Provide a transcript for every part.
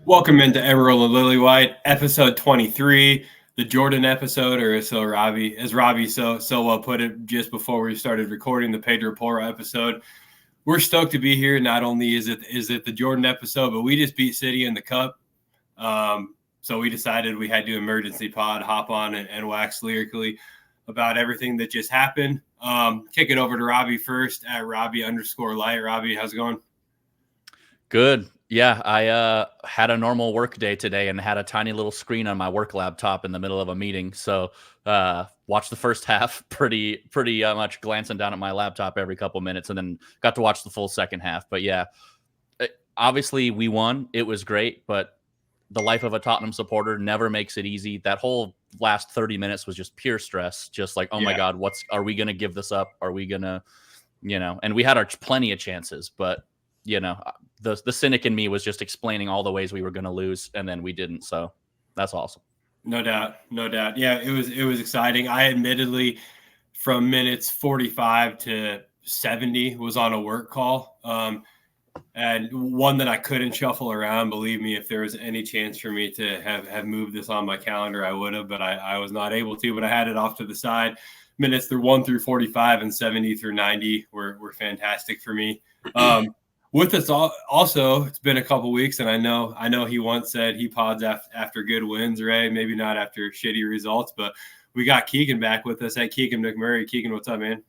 Welcome into Emerald and Lilywhite, episode 23, the Jordan episode, or as Robbie so well put it just before we started recording the Pedro Porro episode. We're stoked to be here. Not only is it the Jordan episode, but we just beat City in the Cup. So we decided we had to emergency pod, hop on and wax lyrically about everything that just happened. Kick it over to Robbie first at Robbie_Light. Robbie, how's it going? Good. Yeah, I had a normal work day today and had a tiny little screen on my work laptop in the middle of a meeting. So watched the first half pretty much glancing down at my laptop every couple minutes, and then got to watch the full second half. But yeah, obviously we won. It was great, but the life of a Tottenham supporter never makes it easy. That whole last 30 minutes was just pure stress. Just like, oh my God, are we going to give this up? Are we going to, and we had our plenty of chances, but the cynic in me was just explaining all the ways we were going to lose, and then we didn't. So that's awesome. No doubt. Yeah, it was exciting. I admittedly, from minutes 45 to 70, was on a work call, and one that I couldn't shuffle around. Believe me, if there was any chance for me to have moved this on my calendar, I would have, but I was not able to. But I had it off to the side. Minutes 1 through 45 and 70 through 90 were fantastic for me. With us also, it's been a couple weeks, and I know he once said he pods after good wins, right? Maybe not after shitty results, but we got Keagan back with us. Hey, Keagan McMurray. Keagan, what's up, man?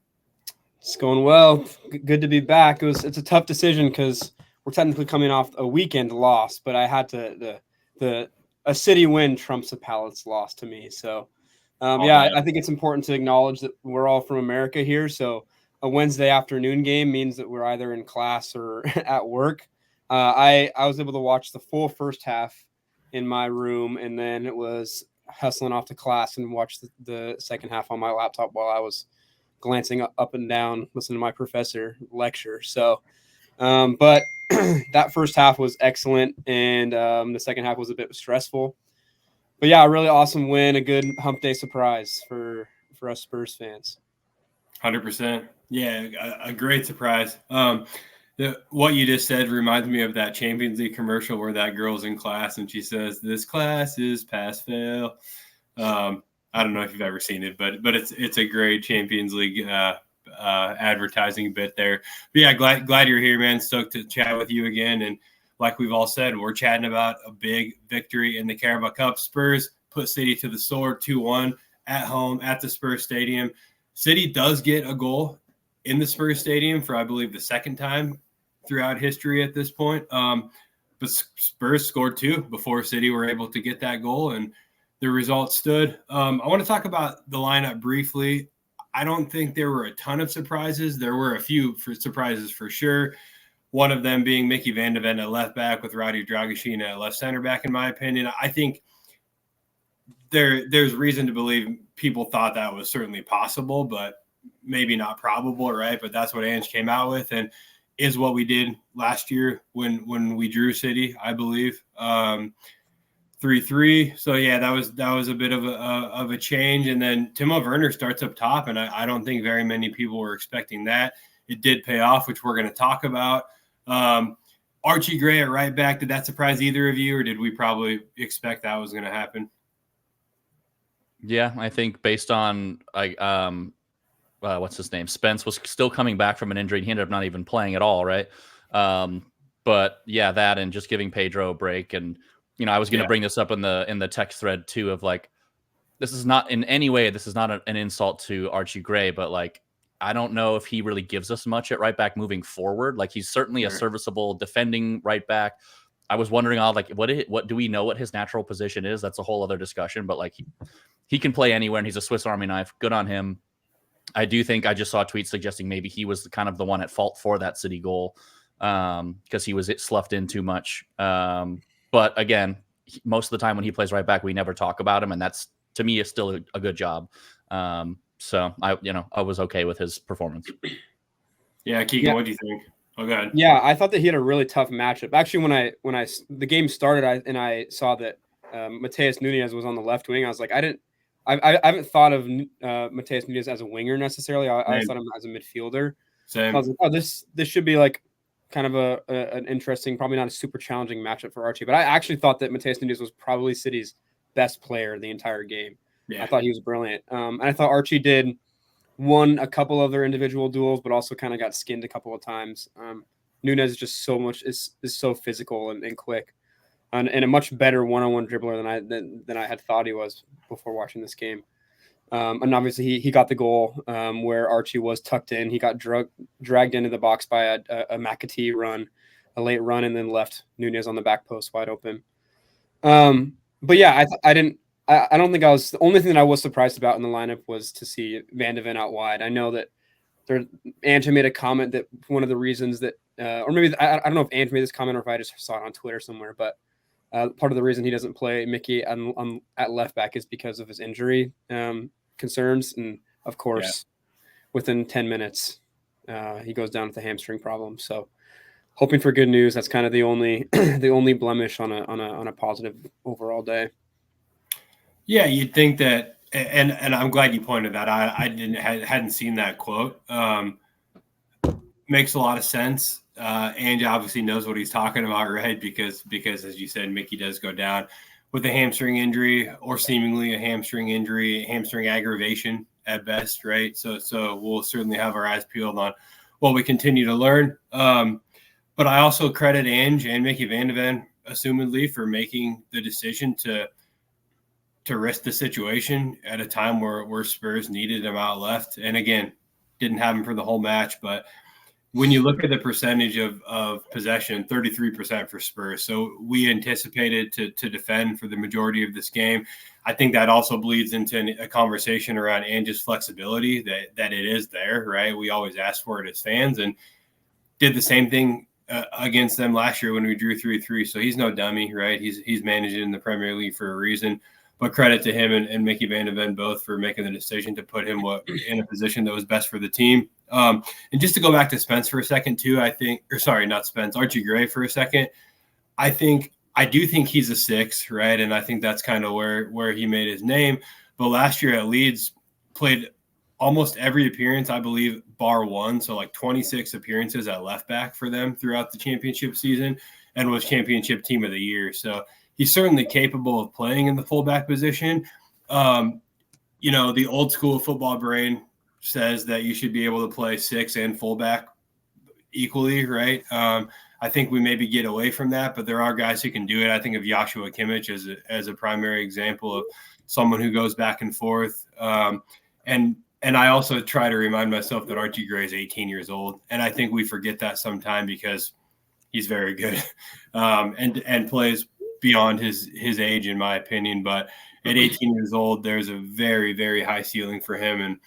It's going well. Good to be back. It's a tough decision because we're technically coming off a weekend loss, but I had to a City win trumps a Palace loss to me. So I think it's important to acknowledge that we're all from America here. So a Wednesday afternoon game means that we're either in class or at work. I was able to watch the full first half in my room, and then it was hustling off to class and watch the second half on my laptop while I was glancing up and down, listening to my professor lecture. So, but that first half was excellent, and the second half was a bit stressful. But yeah, a really awesome win, a good hump day surprise for us Spurs fans. 100%. Yeah, a great surprise. What you just said reminds me of that Champions League commercial where that girl's in class and she says, "This class is pass fail." I don't know if you've ever seen it, but it's a great Champions League advertising bit there. But yeah, glad you're here, man. Stoked to chat with you again. And like we've all said, we're chatting about a big victory in the Carabao Cup. Spurs put City to the sword 2-1 at home at the Spurs Stadium. City does get a goal in the Spurs Stadium for, I believe, the second time throughout history at this point. But Spurs scored 2 before City were able to get that goal, and the result stood. I want to talk about the lineup briefly. I don't think there were a ton of surprises. There were a few surprises for sure. One of them being Mickey Van de Ven at left back with Radu Dragusin at left center back, in my opinion. I think there's reason to believe people thought that was certainly possible, but maybe not probable, right? But that's what Ange came out with, and is what we did last year when we drew City, I believe, 3-3. So yeah, that was a bit of a change. And then Timo Werner starts up top, and I don't think very many people were expecting that. It did pay off, which we're going to talk about. Archie Gray at right back, did that surprise either of you, or did we probably expect that was going to happen? Yeah, I think based on what's his name? Spence was still coming back from an injury. He ended up not even playing at all, right? But yeah, that and just giving Pedro a break. And I was going to bring this up in the text thread too of like, this is not in any way, this is not an insult to Archie Gray, but like, I don't know if he really gives us much at right back moving forward. Like, he's certainly a serviceable defending right back. I was wondering, what do we know what his natural position is? That's a whole other discussion, but like he can play anywhere, and he's a Swiss Army knife. Good on him. I do think I just saw a tweet suggesting maybe he was kind of the one at fault for that City goal because he was sloughed in too much. But again, most of the time when he plays right back, we never talk about him, and that's, to me, is still a good job. So I was okay with his performance. Yeah, Keagan, what do you think? Oh, go ahead. Yeah, I thought that he had a really tough matchup. Actually, when the game started, I saw that Mateus Nunes was on the left wing. I was like, I haven't thought of Mateus Nunes as a winger necessarily. I always thought of him as a midfielder. Same. I was like, oh, this should be like kind of an interesting, probably not a super challenging matchup for Archie. But I actually thought that Mateus Nunes was probably City's best player the entire game. Yeah. I thought he was brilliant. And I thought Archie won a couple of their individual duels, but also kind of got skinned a couple of times. Nunes is just is so physical and quick, and a much better one-on-one dribbler than I had thought he was before watching this game. And obviously he got the goal where Archie was tucked in. He got dragged into the box by a McAtee run, a late run, and then left Nunes on the back post wide open. But yeah, I don't think the only thing that I was surprised about in the lineup was to see Van de Ven out wide. I know that Ant made a comment that one of the reasons that, or maybe I don't know if Ant made this comment or if I just saw it on Twitter somewhere, but part of the reason he doesn't play Mickey at left back is because of his injury concerns. And of course, within 10 minutes, he goes down with a hamstring problem. So hoping for good news. That's kind of the only the only blemish on a positive overall day. Yeah, you'd think that, and I'm glad you pointed that out. I hadn't seen that quote. Makes a lot of sense. Ange obviously knows what he's talking about, right? Because as you said, Mickey does go down with a hamstring injury, or seemingly a hamstring injury, hamstring aggravation at best, right? So we'll certainly have our eyes peeled on what we continue to learn. But I also credit Ange and Mickey Van de Ven, assumedly, for making the decision to risk the situation at a time where Spurs needed him out left. And again, didn't have him for the whole match, but when you look at the percentage of possession, 33% for Spurs. So we anticipated to defend for the majority of this game. I think that also bleeds into a conversation around Ange's flexibility, that it is there, right? We always ask for it as fans, and did the same thing against them last year when we drew 3-3. So he's no dummy, right? He's managing in the Premier League for a reason. But credit to him and Mickey Van de Ven both for making the decision to put him in a position that was best for the team. And just to go back to Spence for a second too, Archie Gray for a second. I do think he's a 6, right? And I think that's kind of where he made his name. But last year at Leeds, played almost every appearance, I believe, bar one. So like 26 appearances at left back for them throughout the championship season, and was championship team of the year. So he's certainly capable of playing in the fullback position. The old school football brain says that you should be able to play 6 and fullback equally, right? I think we maybe get away from that, but there are guys who can do it. I think of Joshua Kimmich as a primary example of someone who goes back and forth. And I also try to remind myself that Archie Gray is 18 years old, and I think we forget that sometime because he's very good and plays beyond his age, in my opinion. But at 18 years old, there's a very, very high ceiling for him, and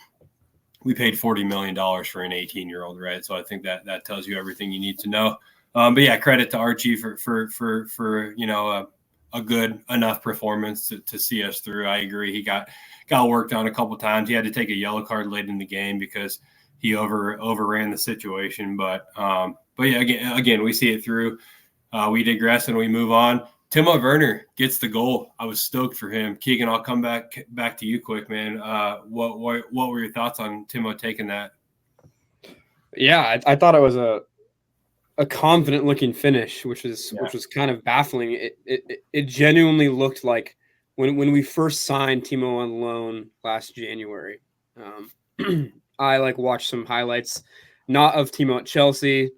we paid $40 million for an 18-year-old, right? So I think that tells you everything you need to know. But yeah, credit to Archie for a good enough performance to see us through. I agree. He got worked on a couple of times. He had to take a yellow card late in the game because he overran the situation. But yeah, again, we see it through. We digress and we move on. Timo Werner gets the goal. I was stoked for him. Keagan, I'll come back to you quick, man. What were your thoughts on Timo taking that? Yeah, I thought it was a confident looking finish, which was kind of baffling. It genuinely looked like when we first signed Timo on loan last January. I watched some highlights, not of Timo at Chelsea,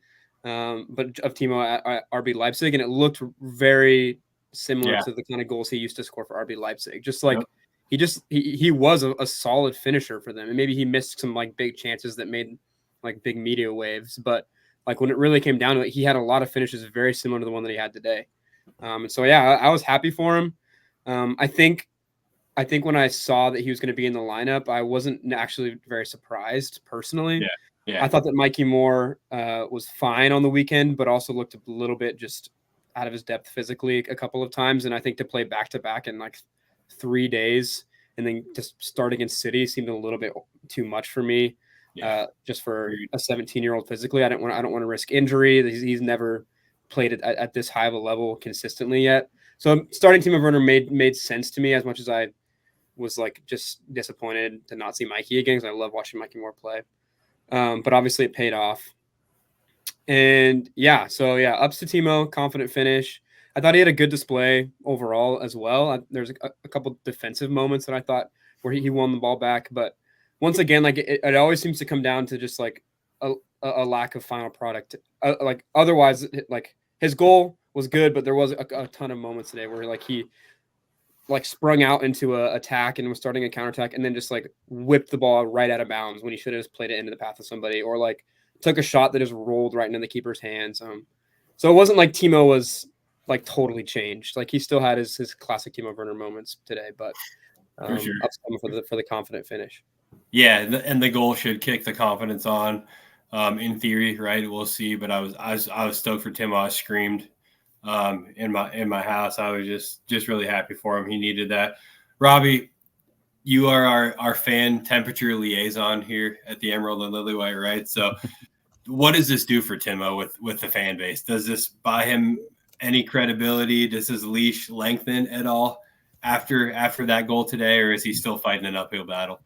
but of Timo at RB Leipzig, and it looked very similar to the kind of goals he used to score for RB Leipzig. Just like he was a solid finisher for them, and maybe he missed some big chances that made big media waves, but when it really came down to it, he had a lot of finishes very similar to the one that he had today. And so I was happy for him. I think when I saw that he was going to be in the lineup, I wasn't actually very surprised personally. I thought that Mikey Moore was fine on the weekend, but also looked a little bit just out of his depth physically a couple of times. And I think to play back-to-back in 3 days and then to start against City seemed a little bit too much for me. Just for a 17-year-old physically. I don't want to risk injury. He's never played at this high of a level consistently yet. So starting Timo Werner made sense to me, as much as I was just disappointed to not see Mikey again, because I love watching Mikey Moore play. But obviously it paid off. And so ups to Timo, confident finish. I thought he had a good display overall as well. There's a couple defensive moments that I thought where he won the ball back, but once again, like it always seems to come down to just like a lack of final product. Like otherwise, like his goal was good, but there was a ton of moments today where like he like sprung out into a attack and was starting a counterattack and then just like whipped the ball right out of bounds when he should have just played it into the path of somebody, or like took a shot that just rolled right into the keeper's hands. So it wasn't like Timo was like totally changed. Like he still had his classic Timo Werner moments today, but for sure. for the confident finish. Yeah, and the goal should kick the confidence on, in theory, right? We'll see. But I was stoked for Timo. I screamed in my house. I was just really happy for him. He needed that. Robbie, you are our fan temperature liaison here at the Emerald and Lilywhite, right? So what does this do for Timo with the fan base? Does this buy him any credibility? Does his leash lengthen at all after that goal today, or is he still fighting an uphill battle?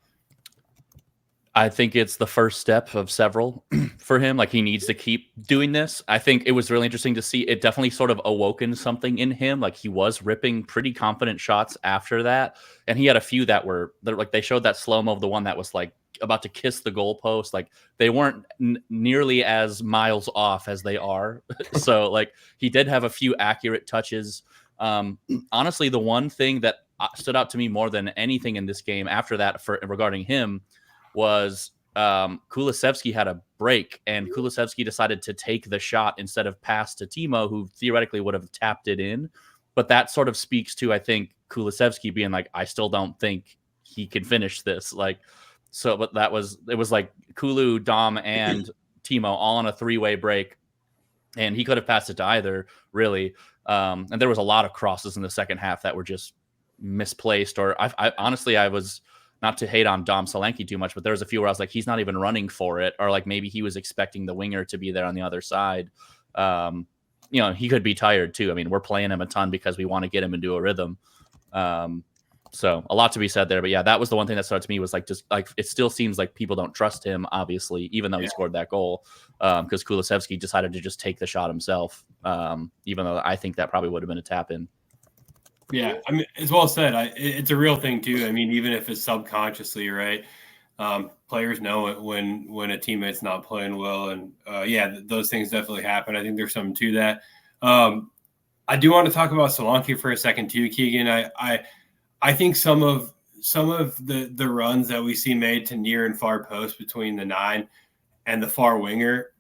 I think it's the first step of several for him. Like he needs to keep doing this. I think it was really interesting to see. It definitely sort of awoken something in him. Like he was ripping pretty confident shots after that. And he had a few that were like, they showed that slow-mo of the one that was like about to kiss the goalpost. Like they weren't nearly as miles off as they are. So like he did have a few accurate touches. Honestly, the one thing that stood out to me more than anything in this game after that regarding him was Kulusevski had a break, and Kulusevski decided to take the shot instead of pass to Timo, who theoretically would have tapped it in. But that sort of speaks to, I think, Kulusevski being like, I still don't think he can finish this. Like, so, but it was like Kulu, Dom, and Timo all on a three-way break, and he could have passed it to either, really. And there was a lot of crosses in the second half that were just misplaced, or I honestly, I was, not to hate on Dom Solanke too much, but there was a few where I was like, he's not even running for it, or like maybe he was expecting the winger to be there on the other side. He could be tired too. I mean, we're playing him a ton because we want to get him into a rhythm. So a lot to be said there. But yeah, that was the one thing that started to me was like, just like, it still seems like people don't trust him, obviously, even though he scored that goal, because Kulusevski decided to just take the shot himself, even though I think that probably would have been a tap in. Yeah, I mean, it's well said. It's a real thing too. I mean, even if it's subconsciously, right? Players know it when a teammate's not playing well, and those things definitely happen. I think there's something to that. I do want to talk about Solanke for a second too, Keagan. I think some of the runs that we see made to near and far post between the 9 and the far winger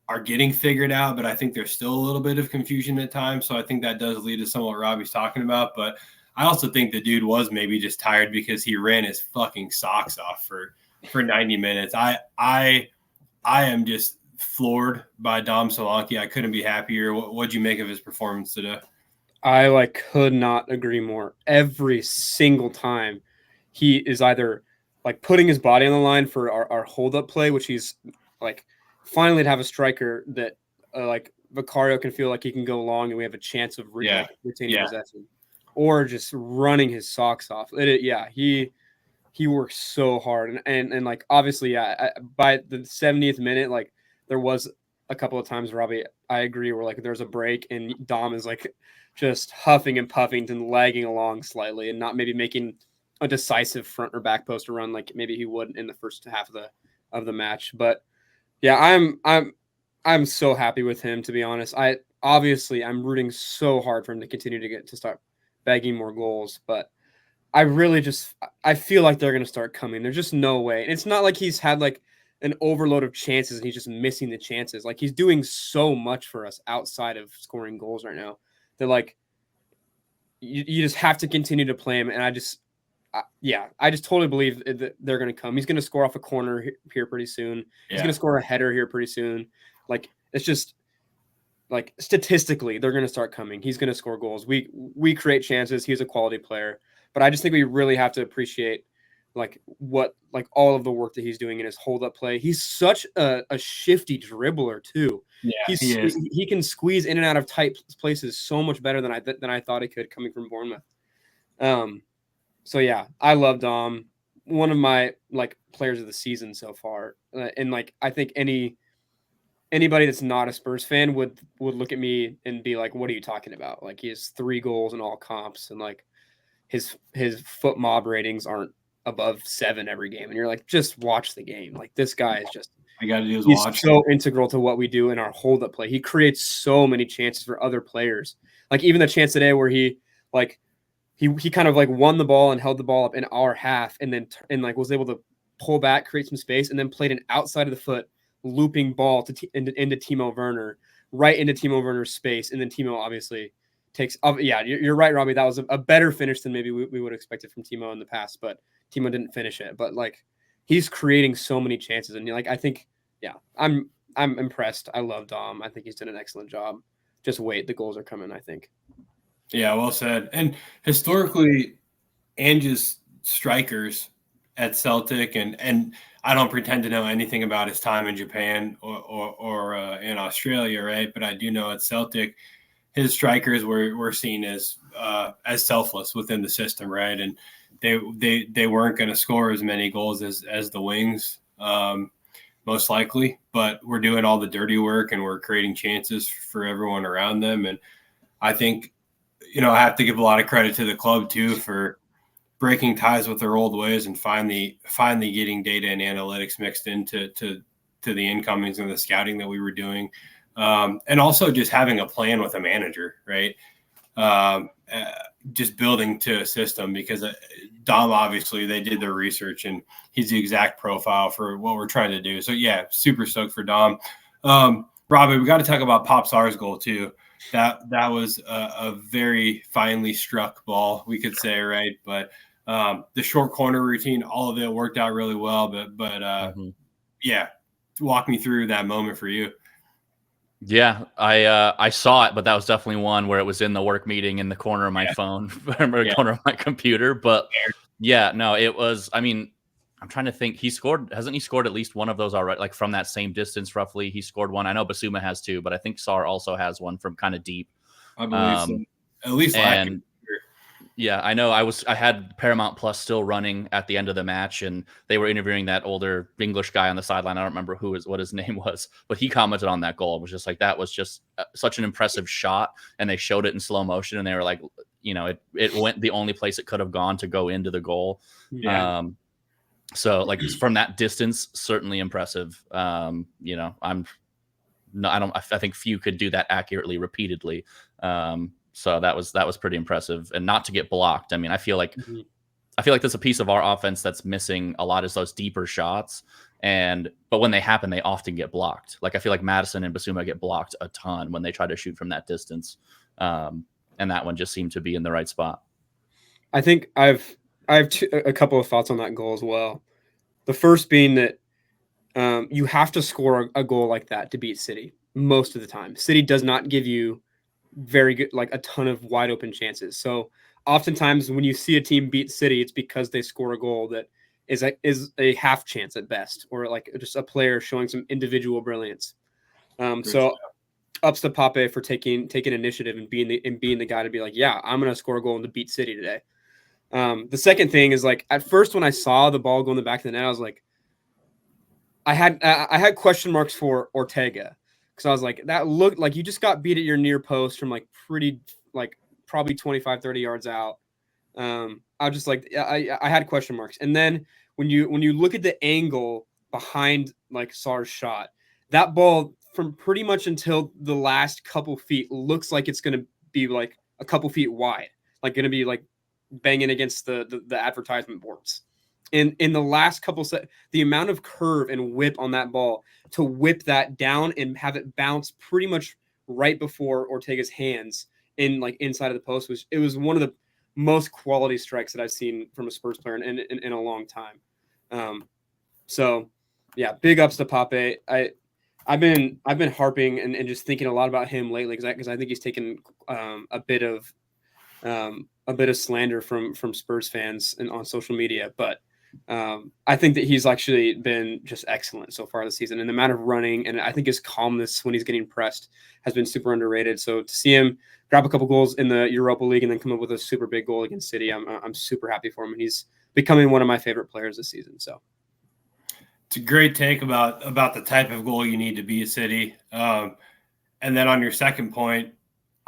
are getting figured out, but I think there's still a little bit of confusion at times. So I think that does lead to some of what Robbie's talking about. But I also think the dude was maybe just tired because he ran his fucking socks off for 90 minutes. I am just floored by Dom Solanke. I couldn't be happier. What'd you make of his performance today? I could not agree more. Every single time he is either like putting his body on the line for our hold up play, which he's like, finally to have a striker that like Vicario can feel like he can go long and we have a chance of retaining possession, or just running his socks off. He works so hard, and like obviously by the 70th minute, like there was a couple of times, Robbie, I agree, where like there's a break and Dom is like just huffing and puffing and lagging along slightly and not maybe making a decisive front or back post run like maybe he would in the first half of the match. But yeah, I'm so happy with him, to be honest. I'm rooting so hard for him to continue to start bagging more goals, but I feel like they're going to start coming. There's just no way. And it's not like he's had like an overload of chances and he's just missing the chances. Like he's doing so much for us outside of scoring goals right now that like you just have to continue to play him. And I just totally believe that they're going to come. He's going to score off a corner here pretty soon. He's going to score a header here pretty soon. Like, it's just like statistically, they're going to start coming. He's going to score goals. We create chances. He's a quality player, but I just think we really have to appreciate like all of the work that he's doing in his hold up play. He's such a shifty dribbler too. Yeah, he can squeeze in and out of tight places so much better than I thought he could coming from Bournemouth. So yeah, I love Dom. One of my like players of the season so far, and like I think any anybody that's not a Spurs fan would look at me and be like, what are you talking about? Like, he has 3 goals in all comps, and like his foot mob ratings aren't above 7 every game. And you're like, just watch the game. Like, this guy is just, I got to do is he's watch. so integral to what we do in our hold up play. He creates so many chances for other players. Like, even the chance today where he kind of like won the ball and held the ball up in our half, and then like was able to pull back, create some space, and then played an outside of the foot looping ball into Timo Werner, right into Timo Werner's space, and then Timo obviously takes. Yeah, you're right, Robbie. That was a better finish than maybe we would have expected from Timo in the past, but Timo didn't finish it. But like, he's creating so many chances, and like, I think, yeah, I'm impressed. I love Dom. I think he's done an excellent job. Just wait, the goals are coming, I think. Yeah, well said. And historically, Ange's strikers at Celtic, and I don't pretend to know anything about his time in Japan or in Australia, right? But I do know at Celtic, his strikers were seen as selfless within the system, right? And they weren't going to score as many goals as the wings, most likely, but we're doing all the dirty work and we're creating chances for everyone around them. And I think, I have to give a lot of credit to the club too for breaking ties with their old ways and finally getting data and analytics mixed into the incomings and the scouting that we were doing. And also just having a plan with a manager, right? Just building to a system, because Dom, obviously they did their research and he's the exact profile for what we're trying to do. So yeah, super stoked for Dom. Robbie, we got to talk about Pop Sarr's goal too. That was a very finely struck ball, we could say, right? But the short corner routine, all of it worked out really well. But yeah, walk me through that moment for you. Yeah, I saw it, but that was definitely one where it was in the work meeting in the corner of my phone, corner of my computer. But yeah, no, it was. I mean, I'm trying to think. Hasn't he scored at least one of those already? Like from that same distance, roughly. He scored one. I know Basuma has 2, but I think Sarr also has one from kind of deep. I believe so. At least and yeah, I know. I had Paramount Plus still running at the end of the match, and they were interviewing that older English guy on the sideline. I don't remember what his name was, but he commented on that goal. It was just like, that was just such an impressive shot, and they showed it in slow motion, and they were like, it went the only place it could have gone to go into the goal. Yeah. So like from that distance, certainly impressive. I think few could do that accurately repeatedly. So that was pretty impressive, and not to get blocked. I mean, I feel like there's a piece of our offense that's missing a lot, is those deeper shots. But when they happen, they often get blocked. Like, I feel like Madison and Basuma get blocked a ton when they try to shoot from that distance. And that one just seemed to be in the right spot. I think I have a couple of thoughts on that goal as well. The first being that you have to score a goal like that to beat City most of the time. City does not give you very good, like a ton of wide open chances. So oftentimes when you see a team beat City, it's because they score a goal that is a half chance at best, or like just a player showing some individual brilliance. So ups to Pape for taking initiative and being the guy to be like, yeah, I'm going to score a goal and to beat City today. The second thing is, like, at first when I saw the ball go in the back of the net, I was like, I had question marks for Ortega, because I was like, that looked like you just got beat at your near post from like probably 25, 30 yards out. I was just like, I had question marks. And then when you look at the angle behind like Sarr's shot, that ball from pretty much until the last couple feet looks like it's going to be like a couple feet wide, like going to be like banging against the advertisement boards. In the last couple the amount of curve and whip on that ball to whip that down and have it bounce pretty much right before Ortega's hands in like inside of the post was one of the most quality strikes that I've seen from a Spurs player in a long time. So yeah, big ups to Pape. I've been harping and just thinking a lot about him lately, because I think he's taken a bit of slander from Spurs fans and on social media, but I think that he's actually been just excellent so far this season, and the amount of running, and I think his calmness when he's getting pressed has been super underrated. So to see him grab a couple goals in the Europa League and then come up with a super big goal against City, I'm super happy for him, and he's becoming one of my favorite players this season. So It's a great take about the type of goal you need to be a City. And then on your second point,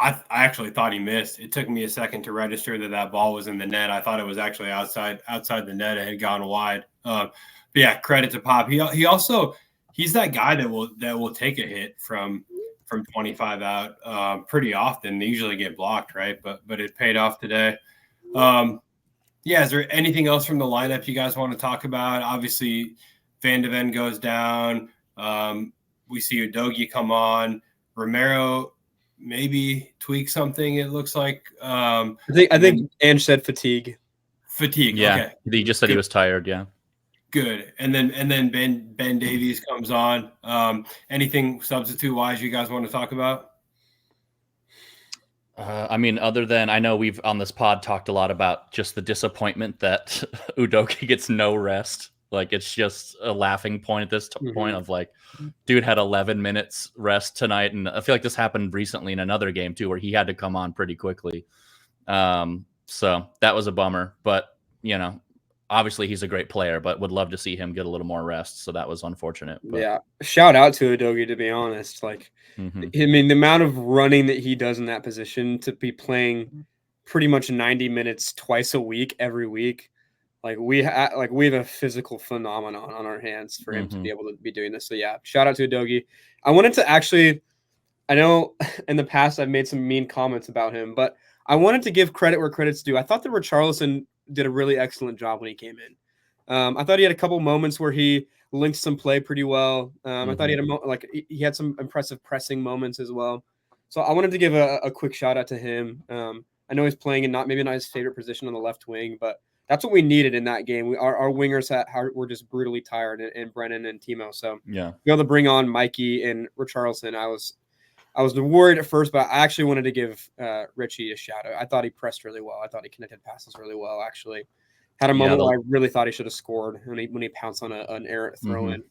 I actually thought he missed. It took me a second to register that ball was in the net. I thought it was actually outside the net. It had gone wide. But yeah, credit to Pop. He's that guy that will take a hit from 25 out pretty often. They usually get blocked, right? But it paid off today. Yeah, is there anything else from the lineup you guys want to talk about? Obviously, Van de Ven goes down. We see Udogie come on. Romero maybe tweak something, it looks like. I think Ange said fatigue. Fatigue, yeah. Okay. He just said he was tired, yeah. Good. And then Ben Davies comes on. Anything substitute-wise you guys want to talk about? I mean, other than I know we've on this pod talked a lot about just the disappointment that Udogie gets no rest. Like, it's just a laughing point at this point of like, dude had 11 minutes rest tonight. And I feel like this happened recently in another game too, where he had to come on pretty quickly. So that was a bummer, but you know, obviously he's a great player, but would love to see him get a little more rest. So that was unfortunate. But. Yeah. Shout out to Udogie, to be honest. Like, I mean, the amount of running that he does in that position to be playing pretty much 90 minutes twice a week, every week. Like we have a physical phenomenon on our hands for him to be able to be doing this. So yeah, shout out to Udogie. I wanted to I know in the past I've made some mean comments about him, but I wanted to give credit where credit's due. I thought that Richarlison did a really excellent job when he came in. I thought he had a couple moments where he linked some play pretty well. I thought he had he had some impressive pressing moments as well. So I wanted to give a quick shout out to him. I know he's playing in maybe not his favorite position on the left wing, but that's what we needed in that game. Our wingers were just brutally tired, and Brennan and Timo. So yeah, be able to bring on Mikey and Richarlison, I was worried at first, but I actually wanted to give Richie a shout out. I thought he pressed really well. I thought he connected passes really well. Actually, had a moment where I really thought he should have scored when he pounced on an errant throw in.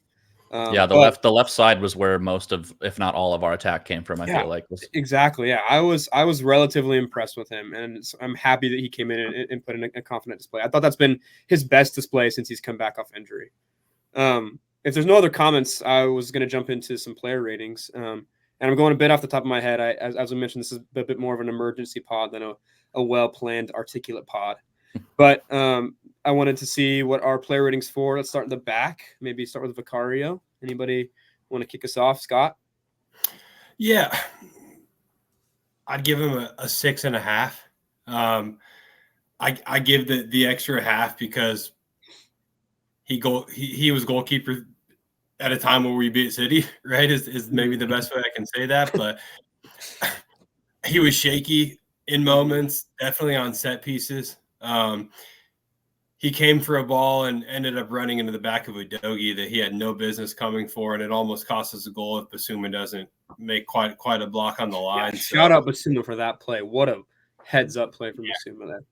The left side was where most of, if not all of our attack came from. I feel like exactly. Yeah, I was relatively impressed with him, and I'm happy that he came in and put in a confident display. I thought that's been his best display since he's come back off injury. If there's no other comments, I was going to jump into some player ratings. And I'm going a bit off the top of my head. As I mentioned, this is a bit more of an emergency pod than a well-planned, articulate pod. But I wanted to see what our player ratings for. Let's start in the back. Maybe start with Vicario. Anybody want to kick us off, Scott? Yeah, I'd give him a 6.5. I give the extra half because he was goalkeeper at a time where we beat City, right? Is maybe the best way I can say that. But he was shaky in moments, definitely on set pieces. He came for a ball and ended up running into the back of Udogie that he had no business coming for, and it almost cost us a goal if Basuma doesn't make quite a block on the line. Yeah, shout out Basuma for that play. What a heads-up play from Basuma there.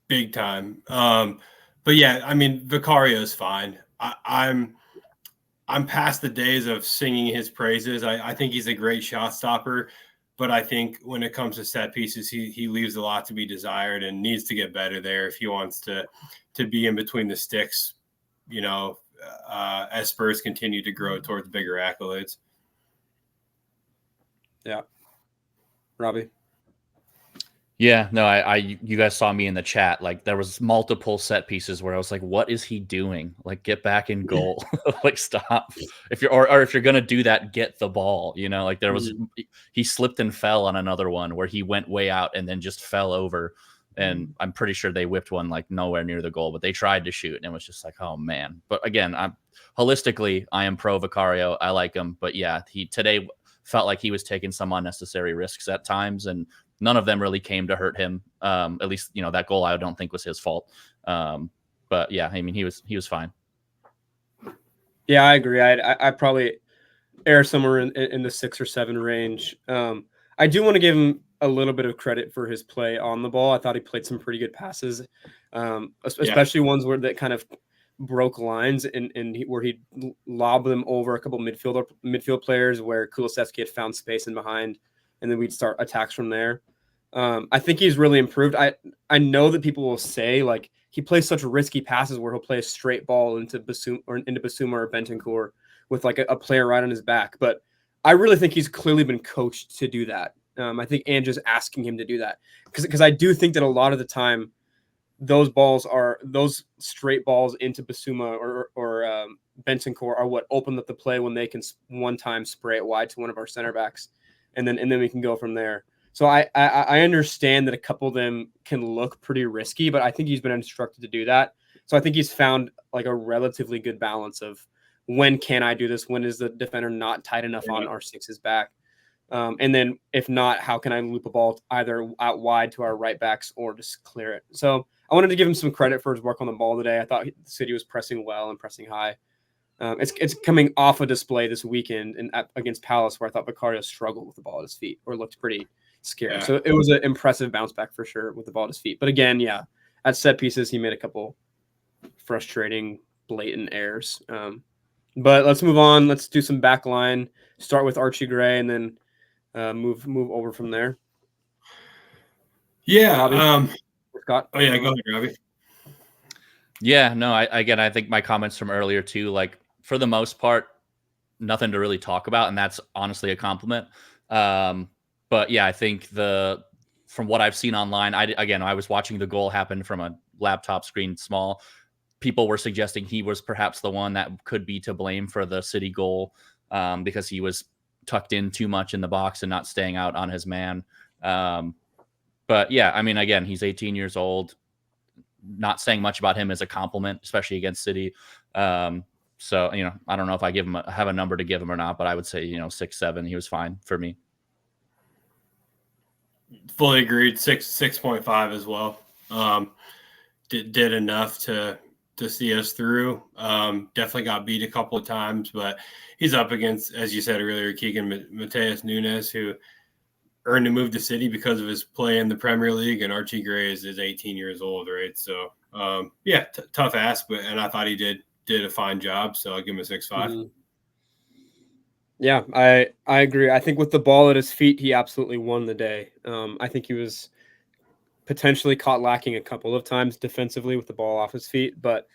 Big time. But yeah, I mean, Vicario's fine. I'm past the days of singing his praises. I think he's a great shot stopper, but I think when it comes to set pieces, he leaves a lot to be desired and needs to get better there if he wants to be in between the sticks, you know, as Spurs continue to grow towards bigger accolades. Yeah. Robbie? Yeah, no, you guys saw me in the chat. Like, there was multiple set pieces where I was like, what is he doing? Like, get back in goal. Like, stop. If you're going to do that, get the ball, you know, like there was, he slipped and fell on another one where he went way out and then just fell over. And I'm pretty sure they whipped one like nowhere near the goal, but they tried to shoot and it was just like, oh man. But again, I am pro Vicario. I like him, but yeah, he today felt like he was taking some unnecessary risks at times, and none of them really came to hurt him. At least, you know, that goal I don't think was his fault. But yeah, I mean, he was fine. Yeah, I agree. I probably err somewhere in the 6 or 7 range. I do want to give him a little bit of credit for his play on the ball. I thought he played some pretty good passes, especially ones where that kind of broke lines and where he lobbed them over a couple midfield players where Kulusevski had found space in behind, and then we'd start attacks from there. I think he's really improved. I know that people will say like he plays such risky passes where he'll play a straight ball into Basuma or Bentancur with like a player right on his back. But I really think he's clearly been coached to do that. I think Ange is asking him to do that because I do think that a lot of the time those straight balls into Basuma or Bentancur are what open up the play when they can one time spray it wide to one of our center backs, and then we can go from there. So I understand that a couple of them can look pretty risky, but I think he's been instructed to do that. So I think he's found like a relatively good balance of when can I do this? When is the defender not tight enough on our six's back? And then if not, how can I loop a ball either out wide to our right backs or just clear it? So I wanted to give him some credit for his work on the ball today. I thought the City was pressing well and pressing high. It's coming off a display this weekend against Palace where I thought Vicario struggled with the ball at his feet or looked pretty scared. Yeah. So it was an impressive bounce back for sure with the ball at his feet. But again, yeah, at set pieces, he made a couple frustrating, blatant errors. But let's move on. Let's do some back line. Start with Archie Gray and then move over from there. Yeah. Scott. Oh yeah, go ahead, Robbie. Yeah, no, I think my comments from earlier too, like for the most part, nothing to really talk about, and that's honestly a compliment. But yeah, I think from what I've seen online, I was watching the goal happen from a laptop screen small. People were suggesting he was perhaps the one that could be to blame for the City goal because he was tucked in too much in the box and not staying out on his man. But yeah, I mean, again, he's 18 years old. Not saying much about him as a compliment, especially against City. So, I don't know if I have a number to give him or not, but I would say, 6-7, he was fine for me. Fully agreed. 6.5 as well. Did enough to see us through. Definitely got beat a couple of times, but he's up against, as you said earlier, Keagan Mateus Nunes, who earned a move to City because of his play in the Premier League, and Archie Gray is 18 years old, right? So, tough ask, and I thought he did a fine job, so I'll give him a 6.5. Mm-hmm. Yeah, I agree. I think with the ball at his feet, he absolutely won the day. I think he was potentially caught lacking a couple of times defensively with the ball off his feet, but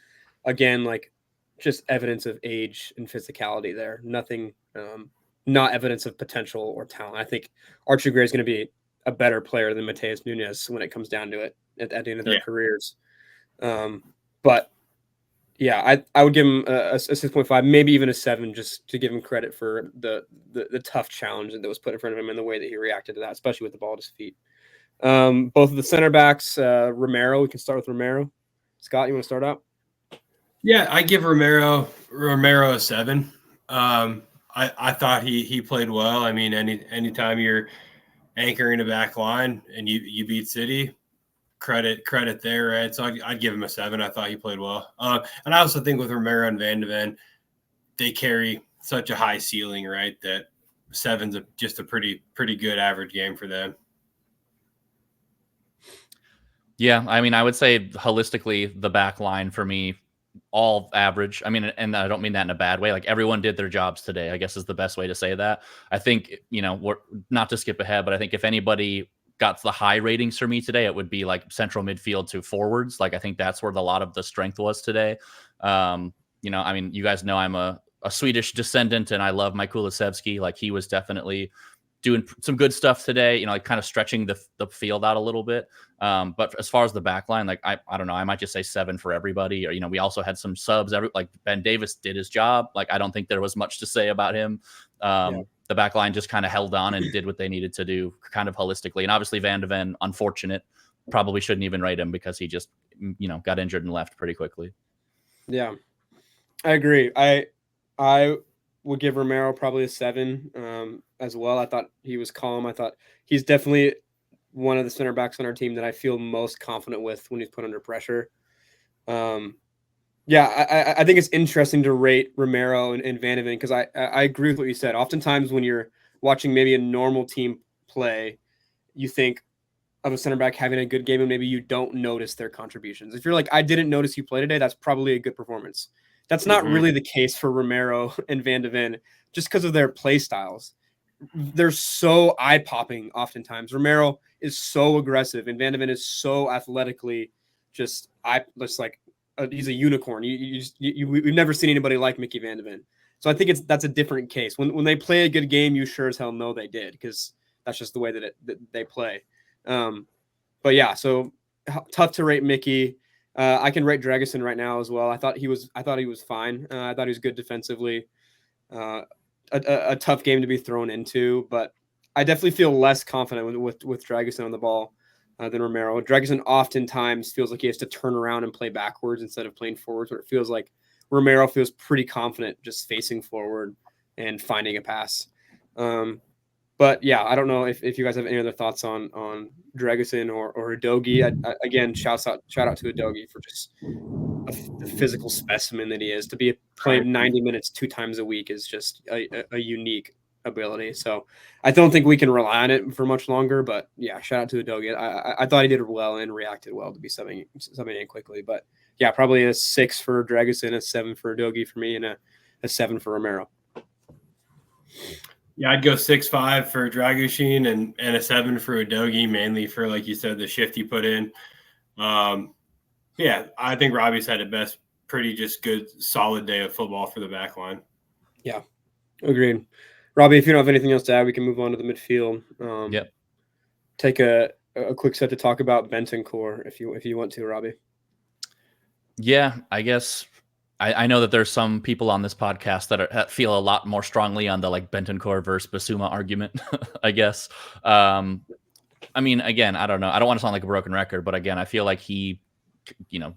again, like just evidence of age and physicality there. Nothing, not evidence of potential or talent. I think Archie Gray is going to be a better player than Mateus Nunes when it comes down to it at the end of their careers. But yeah, I would give him a 6.5, maybe even a 7, just to give him credit for the tough challenge that was put in front of him and the way that he reacted to that, especially with the ball at his feet. Both of the center backs, Romero, we can start with Romero. Scott, you want to start out? Yeah, I give Romero a 7. I thought he played well. I mean, anytime you're anchoring a back line and you beat City, credit there, right? So I'd give him a 7. I thought he played well. And I also think with Romero and Van de Ven, they carry such a high ceiling, right? That 7's just a pretty good average game for them. Yeah, I mean, I would say holistically, the back line for me, all average. I mean, and I don't mean that in a bad way. Like everyone did their jobs today, I guess is the best way to say that. I think, we're not to skip ahead, but I think if anybody got the high ratings for me today, it would be like central midfield to forwards. Like I think that's where a lot of the strength was today. I mean, you guys know I'm a Swedish descendant and I love my Kulusevski. Like he was definitely doing some good stuff today, like kind of stretching the field out a little bit. But as far as the back line, like I don't know, I might just say 7 for everybody. Or, we also had some subs. Like Ben Davis did his job. Like I don't think there was much to say about him. The back line just kind of held on and did what they needed to do kind of holistically. And obviously Van de Ven, unfortunate, probably shouldn't even rate him because he just, got injured and left pretty quickly. Yeah, I agree. I would give Romero probably a 7 as well. I thought he was calm. I thought he's definitely one of the center backs on our team that I feel most confident with when he's put under pressure. I think it's interesting to rate Romero and Van de Ven because I agree with what you said. Oftentimes when you're watching maybe a normal team play, you think of a center back having a good game and maybe you don't notice their contributions. If you're like, I didn't notice you play today, that's probably a good performance. That's not really the case for Romero and Van de Ven just because of their play styles. They're so eye-popping oftentimes. Romero is so aggressive and Van de Ven is so athletically just he's a unicorn. We've never seen anybody like Mickey Van de Ven. So I think that's a different case. When they play a good game, you sure as hell know they did, because that's just the way that they play. But yeah, so tough to rate Mickey. I can rate Dragusin right now as well. I thought he was fine. I thought he was good defensively. A tough game to be thrown into, but I definitely feel less confident with Dragusin on the ball than Romero. Dragusin oftentimes feels like he has to turn around and play backwards instead of playing forwards, where it feels like Romero feels pretty confident just facing forward and finding a pass. But yeah, I don't know if you guys have any other thoughts on Dragusin or Udogie. Again, shout out to Udogie for just the physical specimen that he is. To be playing 90 minutes 2 times a week is just a unique ability. So I don't think we can rely on it for much longer. But yeah, shout out to Udogie. I thought he did well and reacted well to be subbing in quickly. But yeah, probably a 6 for Dragusin, a 7 for Udogie for me, and a 7 for Romero. Yeah, I'd go 6.5 for Dragusin and a 7 for Udogie, mainly for, like you said, the shift he put in. Yeah, I think Robbie's had the best, pretty just good, solid day of football for the back line. Yeah, agreed. Robbie, if you don't have anything else to add, we can move on to the midfield. Yep. Take a quick set to talk about Bentancur if you want to, Robbie. Yeah, I guess I know that there's some people on this podcast that feel a lot more strongly on the like Bentancur versus Basuma argument, I guess. I mean, again, I don't know. I don't want to sound like a broken record, but again, I feel like he,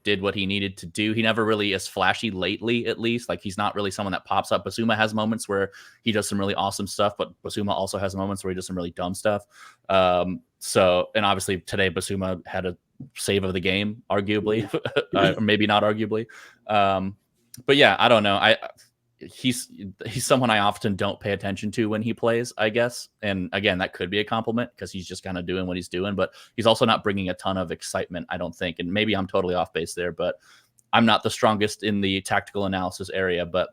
did what he needed to do. He never really is flashy lately, at least. Like, he's not really someone that pops up. Basuma has moments where he does some really awesome stuff, but Basuma also has moments where he does some really dumb stuff. And obviously today Basuma had a save of the game, arguably, or maybe not arguably. But yeah, I don't know. He's someone I often don't pay attention to when he plays, I guess. And again, that could be a compliment because he's just kind of doing what he's doing, but he's also not bringing a ton of excitement, I don't think. And maybe I'm totally off base there, but I'm not the strongest in the tactical analysis area. But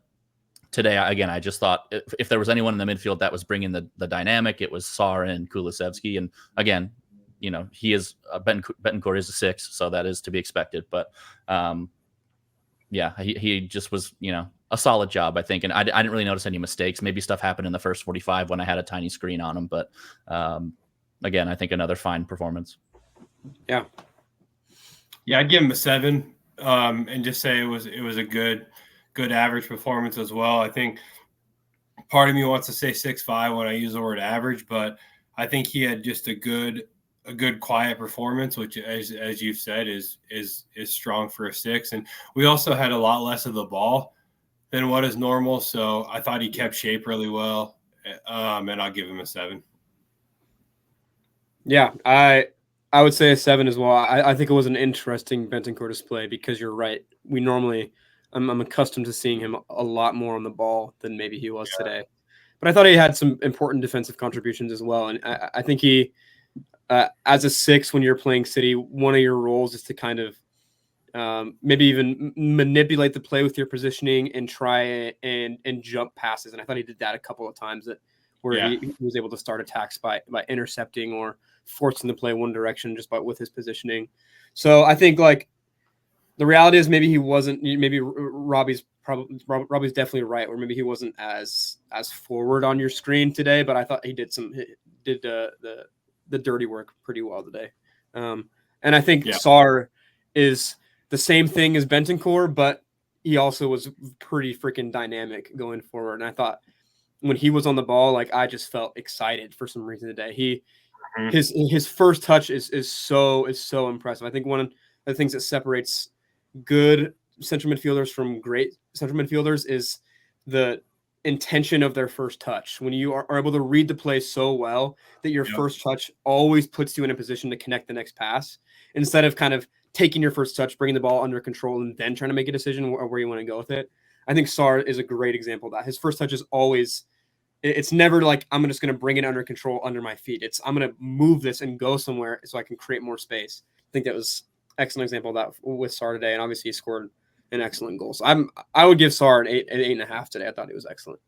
today, again, I just thought if there was anyone in the midfield that was bringing the dynamic, it was Sar and Kulusevski. And again, he is Bentancur is a 6, so that is to be expected. But yeah, he just was, a solid job, I think. And I didn't really notice any mistakes. Maybe stuff happened in the first 45 when I had a tiny screen on him. But again, I think another fine performance. Yeah. Yeah, I'd give him a 7 and just say it was a good average performance as well. I think part of me wants to say 6.5 when I use the word average, but I think he had just a good quiet performance, which as you've said is strong for a 6. And we also had a lot less of the ball than what is normal. So I thought he kept shape really well. And I'll give him a 7. Yeah, I would say a 7 as well. I think it was an interesting Bentancur display because you're right. I'm accustomed to seeing him a lot more on the ball than maybe he was today. But I thought he had some important defensive contributions as well. And I think he, as a 6, when you're playing City, one of your roles is to kind of maybe even manipulate the play with your positioning and try and jump passes. And I thought he did that a couple of times where he was able to start attacks by intercepting or forcing the play one direction just with his positioning. So I think like the reality is maybe he wasn't. Maybe Robbie's definitely right, or maybe he wasn't as forward on your screen today. But I thought he did the dirty work pretty well today. And I think Sar is the same thing as Bentancur, but he also was pretty freaking dynamic going forward. And I thought when he was on the ball, like I just felt excited for some reason today. His first touch is so impressive. I think one of the things that separates good central midfielders from great central midfielders is the intention of their first touch. When you are able to read the play so well that your first touch always puts you in a position to connect the next pass instead of kind of taking your first touch, bringing the ball under control, and then trying to make a decision where you want to go with it. I think Sar is a great example of that. His first touch is always, it's never like, I'm just going to bring it under control under my feet. It's, I'm going to move this and go somewhere so I can create more space. I think that was an excellent example of that with Sar today. And obviously he scored an excellent goal. So I would give Sar an 8.5 today. I thought he was excellent.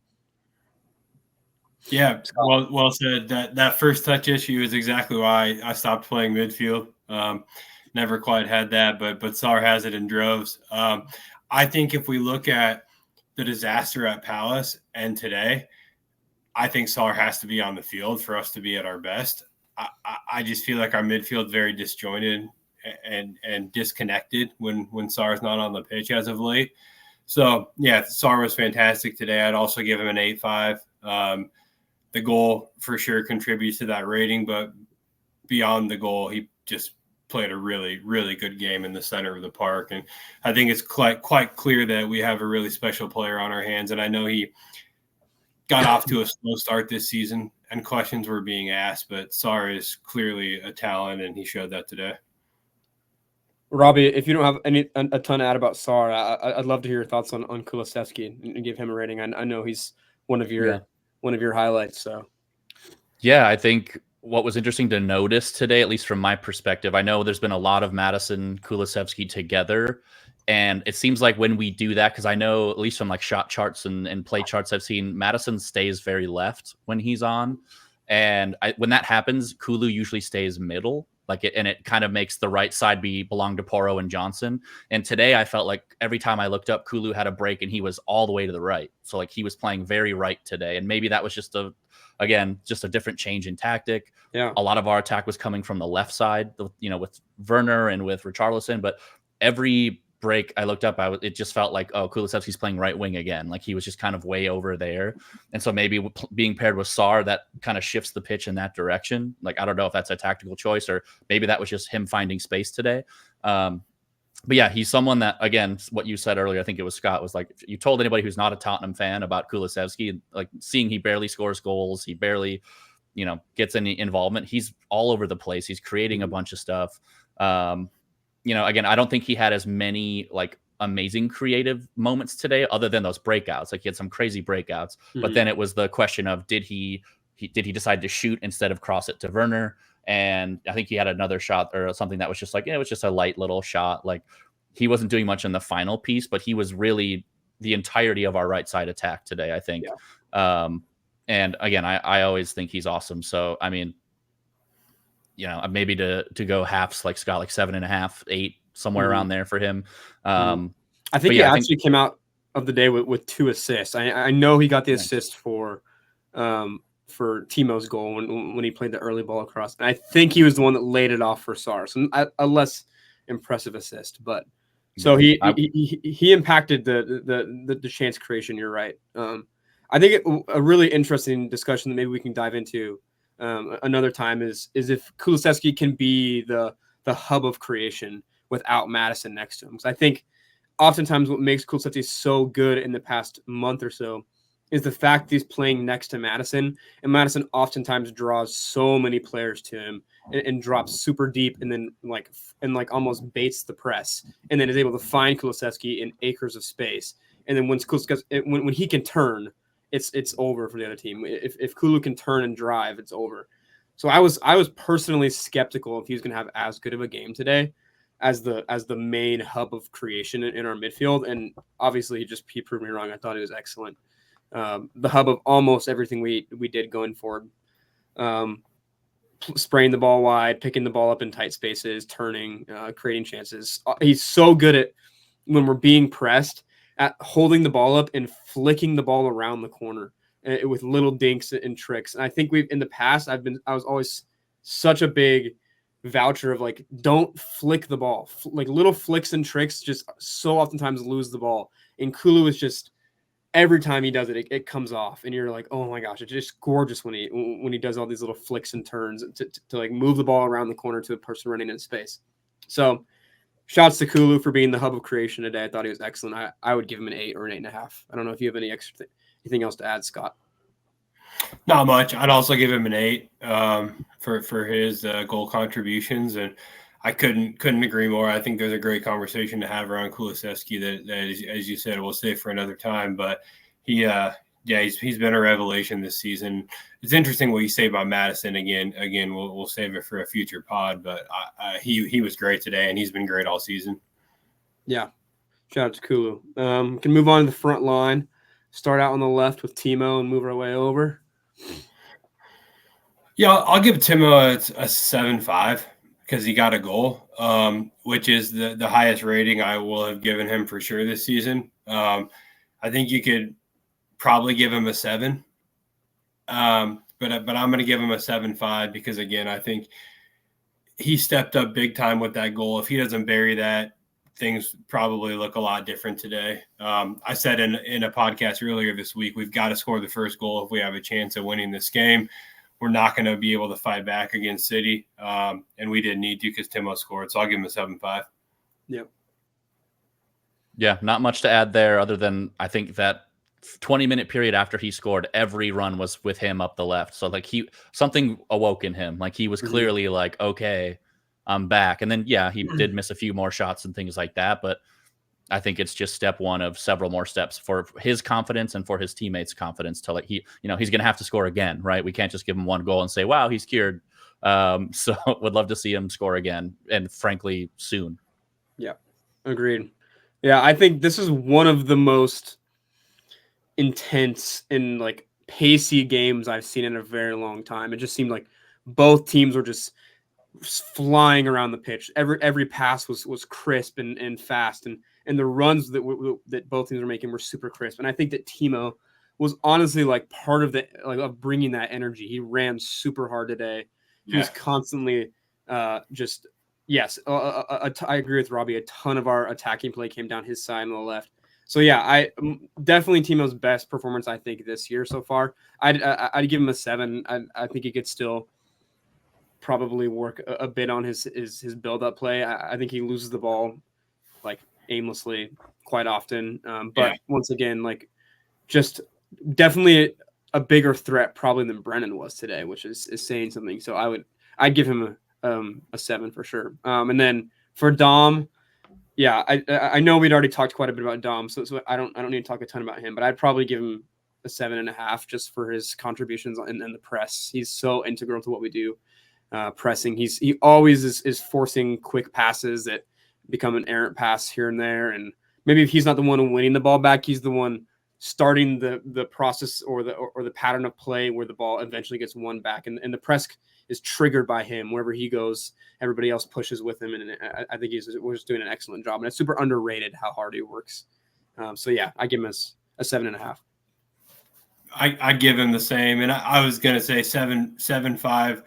Yeah, well said. That first touch issue is exactly why I stopped playing midfield. never quite had that, but Sar has it in droves. I think if we look at the disaster at Palace and today, I think Sar has to be on the field for us to be at our best. I just feel like our midfield's very disjointed and disconnected when Sar's not on the pitch as of late. So, yeah, Sar was fantastic today. I'd also give him an 8.5. The goal for sure contributes to that rating, but beyond the goal, he just played a really, really good game in the center of the park. And I think it's quite clear that we have a really special player on our hands. And I know he got off to a slow start this season and questions were being asked, but Sar is clearly a talent, and he showed that today. Robbie, if you don't have a ton to add about Sar, I'd love to hear your thoughts on Kulusevski and give him a rating. I know he's one of your highlights. So, yeah, I think what was interesting to notice today, at least from my perspective, I know there's been a lot of Madison Kulusevski together, and it seems like when we do that, because I know at least from like shot charts and play charts I've seen, Madison stays very left when he's on, and when that happens, Kulu usually stays middle. And it kind of makes the right side belong to Porro and Johnson. And today I felt like every time I looked up, Kulu had a break and he was all the way to the right. So like he was playing very right today. And maybe that was just a different change in tactic. Yeah. A lot of our attack was coming from the left side, with Werner and with Richarlison. But every break I looked up, it just felt like, oh, Kulusevski's playing right wing again. Like he was just kind of way over there. And so maybe being paired with Sar, that kind of shifts the pitch in that direction. Like, I don't know if that's a tactical choice or maybe that was just him finding space today. But yeah, he's someone that, again, what you said earlier, I think it was Scott, was like, if you told anybody who's not a Tottenham fan about Kulusevski, like seeing he barely scores goals, he barely, gets any involvement. He's all over the place. He's creating a bunch of stuff. Again, I don't think he had as many like amazing creative moments today, other than those breakouts. Like he had some crazy breakouts, but then it was the question of did he decide to shoot instead of cross it to Werner? And I think he had another shot or something that was just like, it was just a light little shot. Like he wasn't doing much in the final piece, but he was really the entirety of our right side attack today, I think. Yeah. And again, I always think he's awesome. So, I mean, maybe to go halves like Scott, like 7.5, 8, somewhere around there for him. I think he actually came out of the day with 2 assists. I know he got the assist for Timo's goal when he played the early ball across. And I think he was the one that laid it off for Sar. So a less impressive assist, but so he impacted the chance creation. You're right. I think a really interesting discussion that maybe we can dive into another time is if Kulusevski can be the hub of creation without Madison next to him. Because I think oftentimes what makes Kulusevski so good in the past month or so is the fact that he's playing next to Madison, and Madison oftentimes draws so many players to him and drops super deep, and then almost baits the press, and then is able to find Kulusevski in acres of space. And then when he can turn, it's over for the other team. If Kulu can turn and drive, it's over. So I was personally skeptical if he was going to have as good of a game today as the main hub of creation in our midfield. And obviously he proved me wrong. I thought he was excellent. The hub of almost everything we did going forward. Spraying the ball wide, picking the ball up in tight spaces, turning, creating chances. He's so good at, when we're being pressed, at holding the ball up and flicking the ball around the corner with little dinks and tricks. And I think in the past, I was always such a big voucher of like, don't flick the ball. Like little flicks and tricks just so oftentimes lose the ball. And Kulu is just, every time he does it, it comes off. And you're like, oh my gosh, it's just gorgeous when he does all these little flicks and turns to like move the ball around the corner to a person running in space. So shouts to Kulu for being the hub of creation today. I thought he was excellent. I would give him an 8 or an 8.5. I don't know if you have anything else to add, Scott. Not much. I'd also give him an 8 for his goal contributions, and I couldn't agree more. I think there's a great conversation to have around Kulusevski that as you said, we'll save for another time. But he's been a revelation this season. It's interesting what you say about Madison. Again, we'll save it for a future pod. But he was great today, and he's been great all season. Yeah, shout out to Kulu. Can move on to the front line. Start out on the left with Timo and move our way over. Yeah, I'll give Timo a 7.5. because he got a goal, which is the highest rating I will have given him for sure this season. I think you could probably give him a 7. But I'm going to give him a 7.5 because, again, I think he stepped up big time with that goal. If he doesn't bury that, things probably look a lot different today. I said in a podcast earlier this week, we've got to score the first goal if we have a chance of winning this game. We're not going to be able to fight back against City, and we didn't need to because Timo scored. So I'll give him a 7.5. Yep. Yeah, not much to add there other than I think that 20-minute period after he scored, every run was with him up the left. So like something awoke in him. Like he was clearly like, okay, I'm back. And then, yeah, he did miss a few more shots and things like that. But I think it's just step one of several more steps for his confidence and for his teammates' confidence to he's going to have to score again, right? We can't just give him one goal and say, wow, he's cured. So would love to see him score again. And frankly, soon. Yeah, agreed. Yeah, I think this is one of the most intense and like pacey games I've seen in a very long time. It just seemed like both teams were just flying around the pitch. Every pass was crisp and fast, and the runs that both teams were making were super crisp. And I think that Timo was honestly like part of of bringing that energy. He ran super hard today. He was constantly just yes. I agree with Robbie. A ton of our attacking play came down his side on the left. So yeah, I definitely Timo's best performance I think this year so far. I'd give him a 7. I think he could still probably work a bit on his build up play. I think he loses the ball like aimlessly quite often. But once again, like just definitely a bigger threat probably than Brennan was today, which is saying something. So I'd give him a 7 for sure. And then for Dom. Yeah, I know we'd already talked quite a bit about Dom, so I don't need to talk a ton about him, but I'd probably give him a 7.5 just for his contributions in the press. He's so integral to what we do, pressing. He always is forcing quick passes that become an errant pass here and there, and maybe if he's not the one winning the ball back, he's the one starting the process or the pattern of play where the ball eventually gets won back, and the press is triggered by him. Wherever he goes, everybody else pushes with him, and I think we're just doing an excellent job. And it's super underrated how hard he works. So yeah, I give him a 7.5. I give him the same, and I was gonna say 7.5,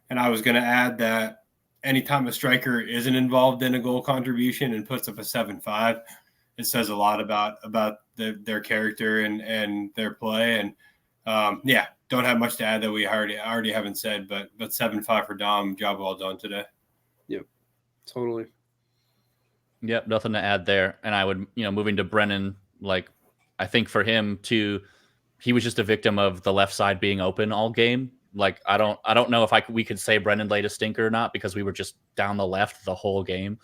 and I was gonna add that anytime a striker isn't involved in a goal contribution and puts up a 7.5, it says a lot about their character and their play. And don't have much to add that we already haven't said, but 7.5 for Dom. Job well done today. Yep, totally. Yep, nothing to add there. And I would, moving to Brennan, like I think for him too, he was just a victim of the left side being open all game. Like I don't know if we could say Brennan laid a stinker or not because we were just down the left the whole game.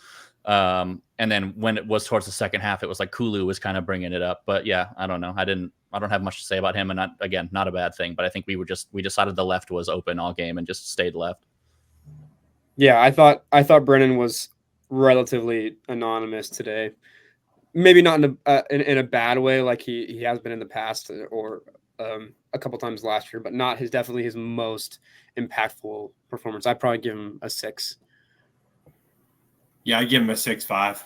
And then when it was towards the second half, it was like Kulu was kind of bringing it up. But yeah, I don't know. I don't have much to say about him, and not a bad thing. But I think we decided the left was open all game and just stayed left. Yeah, I thought Brennan was relatively anonymous today. Maybe not in a bad way like he has been in the past or a couple times last year, but not definitely his most impactful performance. I'd probably give him a 6. Yeah, I give him a 6.5.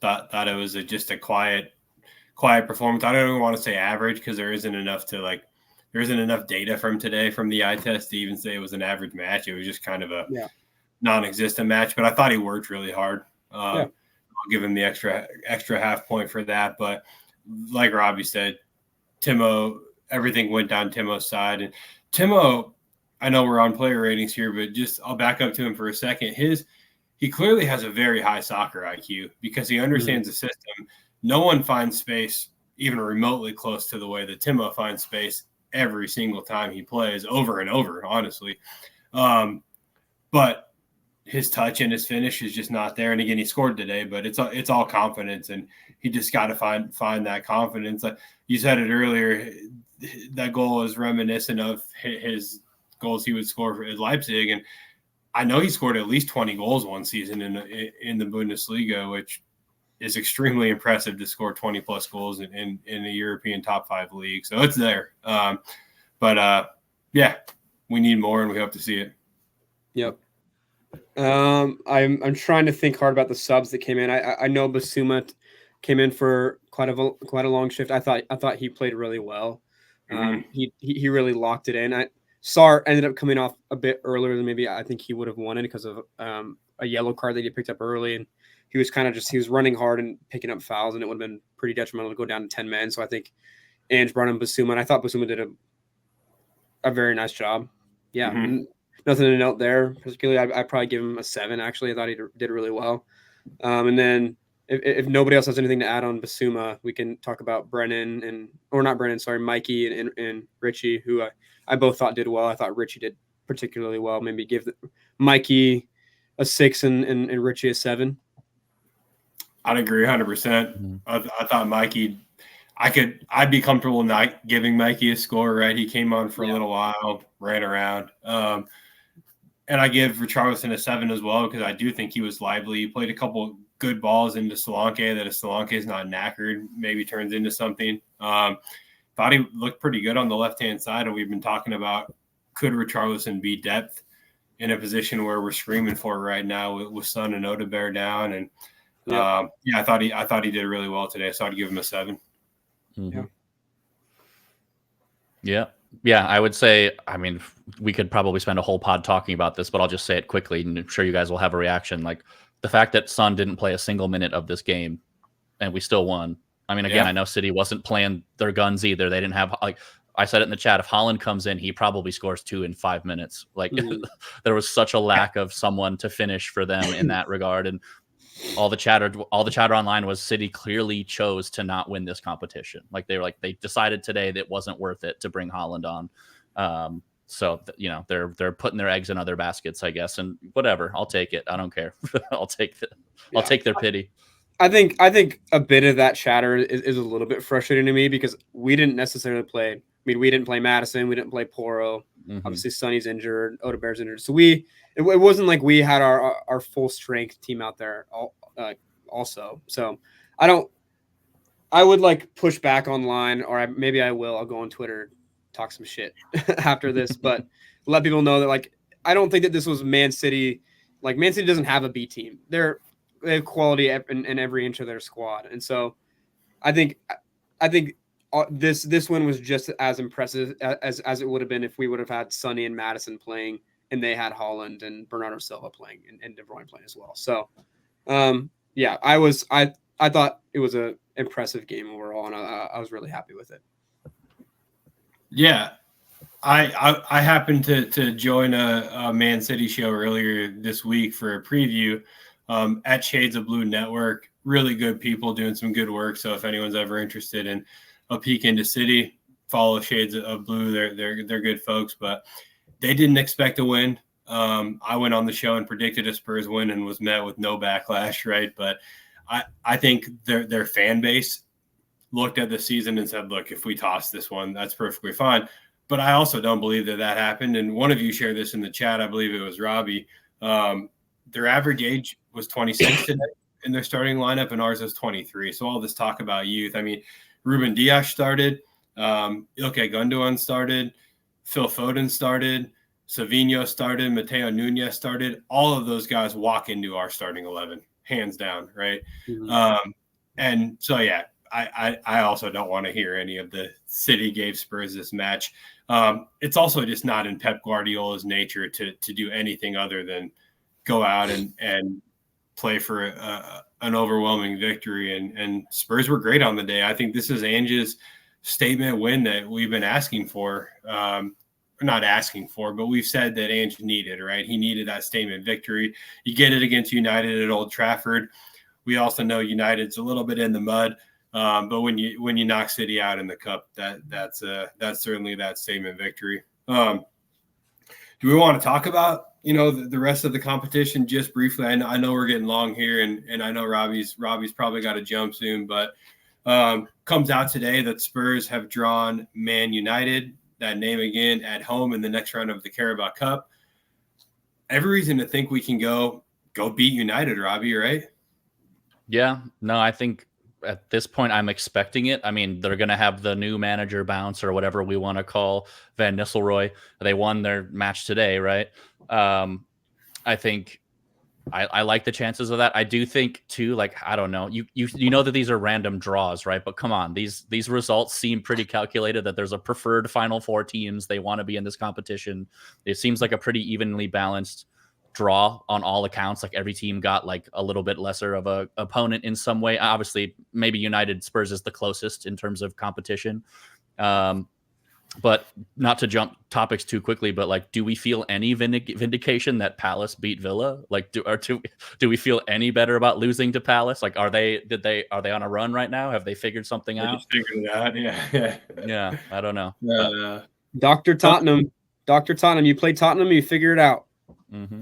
Thought it was just a quiet performance. I don't even want to say average because there isn't enough data from today from the eye test to even say it was an average match. It was just kind of a non-existent match. But I thought he worked really hard. I'll give him the extra half point for that. But like Robbie said, Timo, everything went down Timo's side. And Timo, I know we're on player ratings here, but I'll back up to him for a second. He clearly has a very high soccer IQ because he understands the system. No one finds space even remotely close to the way that Timo finds space every single time he plays, over and over, honestly. But his touch and his finish is just not there. And again, he scored today, but it's all confidence, and he just got to find that confidence. Like you said it earlier, that goal is reminiscent of his goals he would score for Leipzig, and I know he scored at least 20 goals one season in the Bundesliga, which is extremely impressive to score 20 plus goals in a European top 5 league. So it's there. But we need more, and we hope to see it. Yep. I'm trying to think hard about the subs that came in. I know Basuma came in for quite a long shift. I thought he played really well. He really locked it in. Sar ended up coming off a bit earlier than maybe I think he would have wanted because of a yellow card that he picked up early, and he was running hard and picking up fouls, and it would have been pretty detrimental to go down to 10 men. So I think Ange brought in Basuma, and I thought Basuma did a very nice job. Yeah, nothing to note there. Particularly, I'd probably give him a 7. Actually, I thought he did really well. And then if nobody else has anything to add on Basuma, we can talk about Mikey and Richie, who I both thought did well. I thought Richie did particularly well. Maybe give Mikey a 6 and Richie a 7. I'd agree 100%. I thought Mikey, I'd be comfortable not giving Mikey a score, right? He came on for a little while, ran around. And I give Richarlison a 7 as well because I do think he was lively. He played a couple good balls into Solanke that if Solanke is not knackered, maybe turns into something. Thought he looked pretty good on the left-hand side, and we've been talking about could Richarlison be depth in a position where we're screaming for it right now with Son and Odebear down. And I thought he did really well today, so I'd give him a 7. Yeah, I would say, I mean, we could probably spend a whole pod talking about this, but I'll just say it quickly, and I'm sure you guys will have a reaction. Like, the fact that Son didn't play a single minute of this game, and we still won. I mean, again, I know City wasn't playing their guns either. They didn't have, like, I said it in the chat, if Haaland comes in, he probably scores 2 in 5 minutes. Like, there was such a lack of someone to finish for them in that regard. And all the chatter online was City clearly chose to not win this competition. Like, they decided today that it wasn't worth it to bring Haaland on. So they're putting their eggs in other baskets, I guess, and whatever. I'll take it. I don't care. I'll take their pity. I think a bit of that chatter is a little bit frustrating to me because we didn't necessarily play. I mean, we didn't play Madison. We didn't play Poro. Obviously, Sonny's injured. Odebear's injured. So it wasn't like we had our full strength team out there also. So I would like push back online, or maybe I will. I'll go on Twitter, talk some shit after this, but let people know that, like, I don't think that this was Man City. Like, Man City doesn't have a B team. They have quality in every inch of their squad. And so I think this win was just as impressive as it would have been if we would have had Sonny and Madison playing and they had Haaland and Bernardo Silva playing and De Bruyne playing as well. So, I thought it was a impressive game overall, and I was really happy with it. Yeah. I happened to join a Man City show earlier this week for a preview at Shades of Blue Network. Really good people doing some good work. So if anyone's ever interested in a peek into City, follow Shades of Blue. They're good folks, but they didn't expect a win. I went on the show and predicted a Spurs win and was met with no backlash, right? But I think their fan base looked at the season and said, look, if we toss this one, that's perfectly fine. But I also don't believe that happened. And one of you shared this in the chat. I believe it was Robbie. Their average age was 26 today in their starting lineup, and ours is 23. So all this talk about youth. I mean, Ruben Dias started. Ilkay Gundogan started. Phil Foden started. Savinho started. Mateo Nunez started. All of those guys walk into our starting 11, hands down, right? And so, yeah, I also don't want to hear any of the City gave Spurs this match. It's also just not in Pep Guardiola's nature to do anything other than go out and play for an overwhelming victory. And Spurs were great on the day. I think this is Ange's statement win that we've been asking for. Not asking for, but we've said that Ange needed, right? He needed that statement victory. You get it against United at Old Trafford. We also know United's a little bit in the mud. But when you knock City out in the cup, that's certainly that statement victory. Do we want to talk about the rest of the competition just briefly? I know we're getting long here, and I know Robbie's probably got to jump soon, but comes out today that Spurs have drawn Man United, that name again, at home in the next round of the Carabao Cup. Every reason to think we can go beat United, Robbie, right? Yeah, no, I think at this point, I'm expecting it. I mean, they're going to have the new manager bounce or whatever we want to call Van Nistelrooy. They won their match today, right? I think I like the chances of that. I do think too, like, I don't know, you know that these are random draws, right? But come on, these results seem pretty calculated, that there's a preferred Final Four teams. They want to be in this competition. It seems like a pretty evenly balanced draw on all accounts. Like every team got like a little bit lesser of a opponent in some way. Obviously, maybe United Spurs is the closest in terms of competition. But not to jump topics too quickly, but like, do we feel any vindication that Palace beat Villa? Like, do we feel any better about losing to Palace? Like, are they on a run right now? Have they figured something They out? just figured it out. Yeah. Yeah, I don't know. Dr. Tottenham, you play Tottenham, you figure it out. Mm-hmm.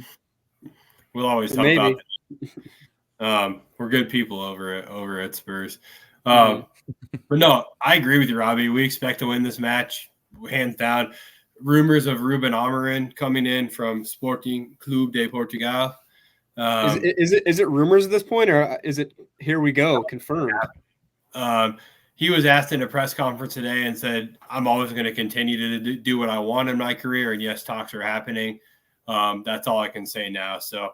We'll always talk about that. We're good people over at Spurs. But no, I agree with you, Robbie. We expect to win this match, hands down. Rumors of Ruben Amorim coming in from Sporting Clube de Portugal. Is it rumors at this point, or is it here we go, confirmed? He was asked in a press conference today and said, I'm always going to continue to do what I want in my career. And yes, talks are happening. That's all I can say now. So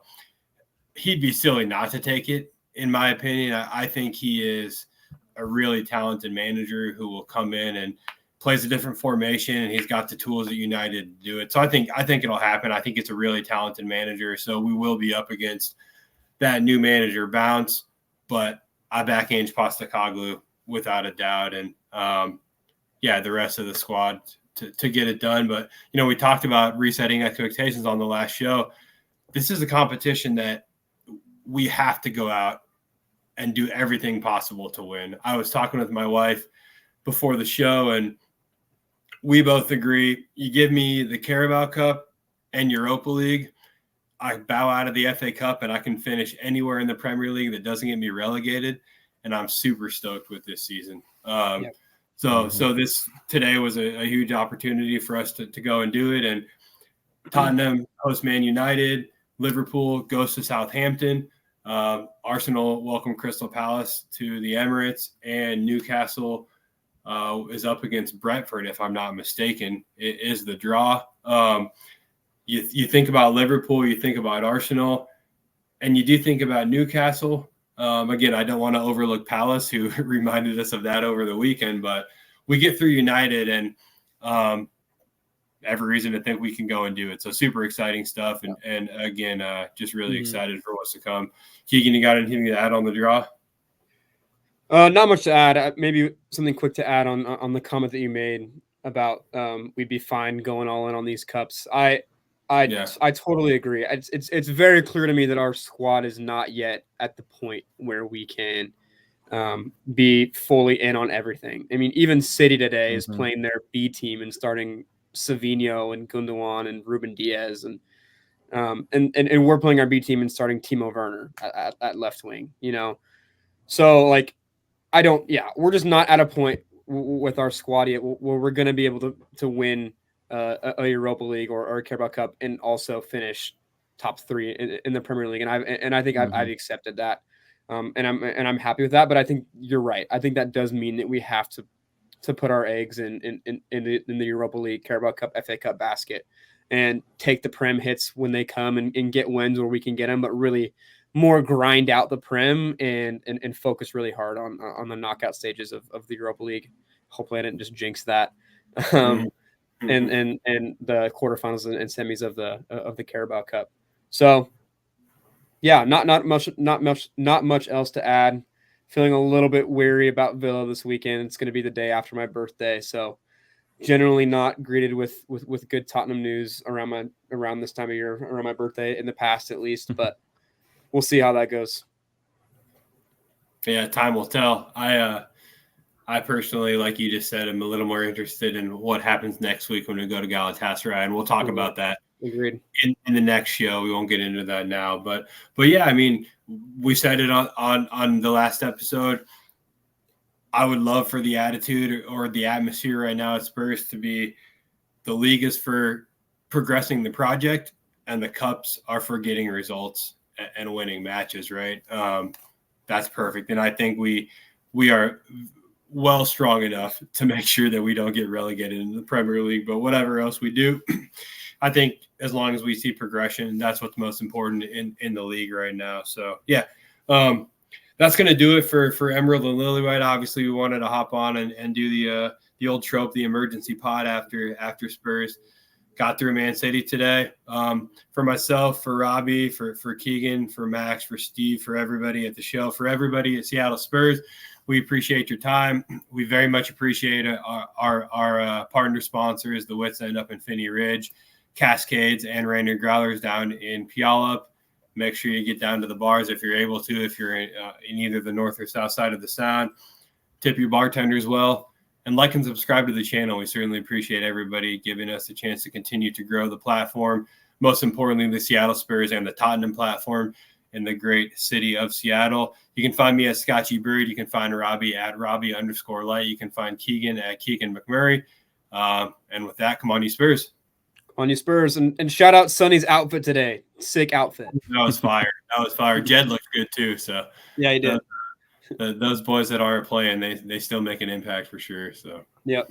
he'd be silly not to take it, in my opinion. I think he is a really talented manager who will come in and plays a different formation, and he's got the tools at United to do it. So I think it'll happen. I think it's a really talented manager. So we will be up against that new manager bounce, but I back Ange Postecoglou without a doubt. And the rest of the squad to get it done. But, we talked about resetting expectations on the last show. This is a competition that we have to go out and do everything possible to win. I was talking with my wife before the show, and we both agree, you give me the Carabao Cup and Europa League, I bow out of the FA Cup and I can finish anywhere in the Premier League that doesn't get me relegated. And I'm super stoked with this season. So this today was a huge opportunity for us to go and do it. And Tottenham hosts Man United, Liverpool goes to Southampton, Arsenal welcome Crystal Palace to the Emirates, and Newcastle is up against Brentford, if I'm not mistaken. It is the draw. You think about Liverpool, you think about Arsenal, and you do think about Newcastle. Again, I don't want to overlook Palace, who reminded us of that over the weekend, but we get through United, and every reason to think we can go and do it. So super exciting stuff. And again, just really excited for what's to come. Keagan, you got anything to add on the draw? Not much to add. Maybe something quick to add on the comment that you made about we'd be fine going all in on these cups. I totally agree. It's very clear to me that our squad is not yet at the point where we can be fully in on everything. I mean, even City today is playing their B team and starting Savinho and Gundogan and Ruben Diaz, and we're playing our B team and starting Timo Werner at left wing. So like, we're just not at a point with our squad yet where we're going to be able to win a Europa League or a Carabao Cup and also finish top three in the Premier League. And I think I've accepted that. And I'm happy with that, but I think you're right. I think that does mean that we have to put our eggs in the Europa League, Carabao Cup, FA Cup basket, and take the Prem hits when they come and get wins where we can get them, but really more grind out the Prem and focus really hard on the knockout stages of the Europa League. Hopefully I didn't just jinx that. And the quarterfinals and semis of the Carabao Cup. So yeah, not much else to add. Feeling a little bit weary about Villa this weekend. It's going to be the day after my birthday, so generally not greeted with good Tottenham news around this time of year, around my birthday, in the past at least. But we'll see how that goes. Yeah, time will tell. I personally, like you just said, am a little more interested in what happens next week when we go to Galatasaray, and we'll talk about that. Agreed. In the next show. We won't get into that now, but yeah, I mean, we said it on the last episode. I would love for the attitude or the atmosphere right now at Spurs to be the league is for progressing the project and the cups are for getting results and winning matches, right? That's perfect. And I think we are well strong enough to make sure that we don't get relegated in the Premier League, but whatever else we do, I think as long as we see progression, that's what's most important in the league right now. So yeah, that's going to do it for Emerald and Lilywhite. Obviously, we wanted to hop on and do the old trope, the emergency pod after Spurs got through Man City today. For myself, for Robbie, for Keagan, for Max, for Steve, for everybody at the show, for everybody at Seattle Spurs, we appreciate your time. We very much appreciate our partner sponsors, the Wits End up in Finney Ridge, Cascades, and Rainier Growlers down in Puyallup. Make sure you get down to the bars if you're able to, if you're in either the north or south side of the Sound. Tip your bartenders well. And like and subscribe to the channel. We certainly appreciate everybody giving us a chance to continue to grow the platform. Most importantly, the Seattle Spurs and the Tottenham platform in the great city of Seattle. You can find me at Scotchy Bird. You can find Robbie at Robbie_Light. You can find Keagan at Keagan McMurray. And with that, come on, you Spurs. Come on, you Spurs. And shout out Sonny's outfit today. Sick outfit. That was fire. That was fire. Jed looked good too. So yeah, he did. Those boys that aren't playing, they still make an impact for sure. So yep.